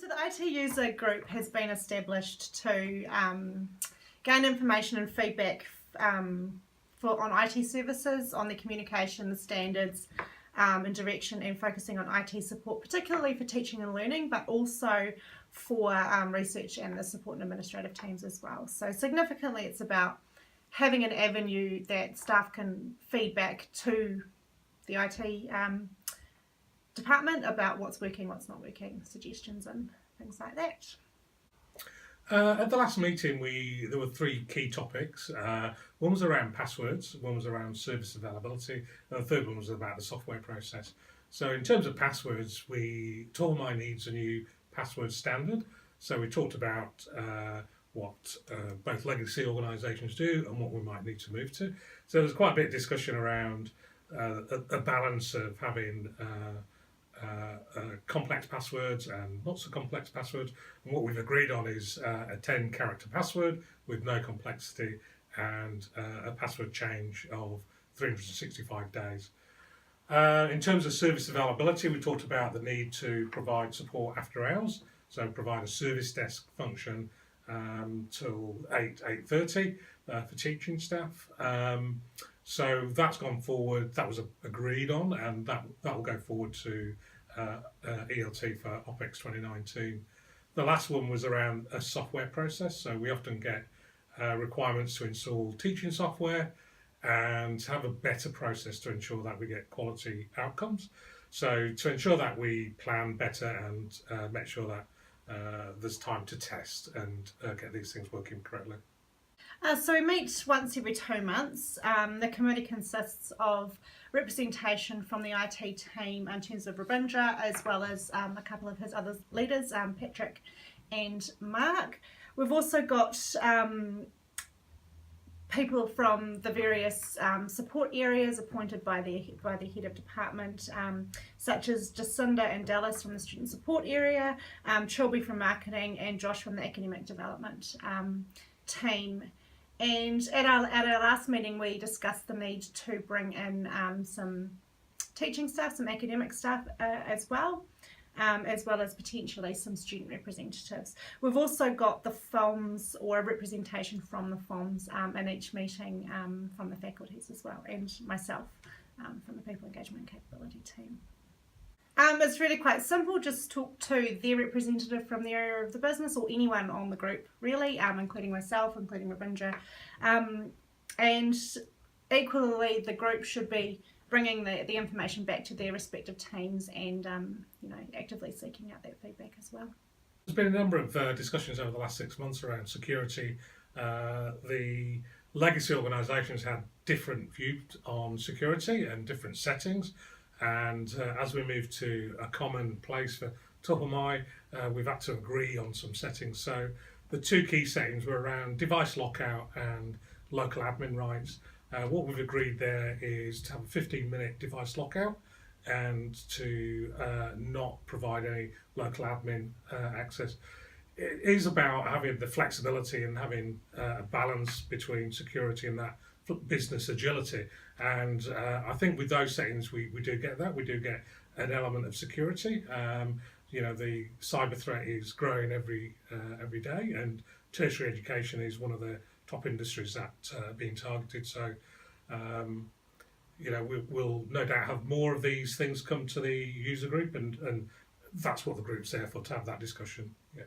So the IT user group has been established to gain information and feedback on IT services, on the communication, the standards and direction, and focusing on IT support, particularly for teaching and learning, but also for research and the support and administrative teams as well. So significantly it's about having an avenue that staff can feed back to the IT department about what's working, what's not working, suggestions and things like that. At the last meeting, there were three key topics. One was around passwords, one was around service availability, and the third one was about the software process. So in terms of passwords, Toi Ohomai needs a new password standard. So we talked about what both legacy organisations do and what we might need to move to. So there's quite a bit of discussion around a balance of having complex passwords and not so complex passwords, and what we've agreed on is a 10-character password with no complexity and a password change of 365 days. In terms of service availability, we talked about the need to provide support after hours, so provide a service desk function till 8:30 for teaching staff. So that's gone forward, that was agreed on, and that will go forward to ELT for OPEX 2019. The last one was around a software process, so we often get requirements to install teaching software and have a better process to ensure that we get quality outcomes. So to ensure that we plan better and make sure that there's time to test and get these things working correctly. So we meet once every 2 months. The committee consists of representation from the IT team in terms of Rabindra, as well as a couple of his other leaders, Patrick and Mark. We've also got people from the various support areas appointed by the head of department, such as Jacinda and Dallas from the student support area, Chilby from marketing, and Josh from the academic development team. And at our last meeting, we discussed the need to bring in some teaching staff, some academic staff as well as potentially some student representatives. We've also got the FOMs, or a representation from the FOMs in each meeting from the faculties as well, and myself from the People Engagement and Capability team. It's really quite simple. Just talk to their representative from the area of the business, or anyone on the group really, including myself, including Rabindra, and equally the group should be bringing the information back to their respective teams and actively seeking out that feedback as well. There's been a number of discussions over the last 6 months around security. The legacy organisations had different views on security and different settings. And as we move to a common place for Toi Ohomai, we've had to agree on some settings. So the two key settings were around device lockout and local admin rights. What we've agreed there is to have a 15-minute device lockout and to not provide any local admin access. It is about having the flexibility and having a balance between security and that business agility, and I think with those settings we do get that. We do get an element of security. The cyber threat is growing every day, and tertiary education is one of the top industries that are being targeted. So we'll no doubt have more of these things come to the user group, and that's what the group's there for, to have that discussion. Yeah.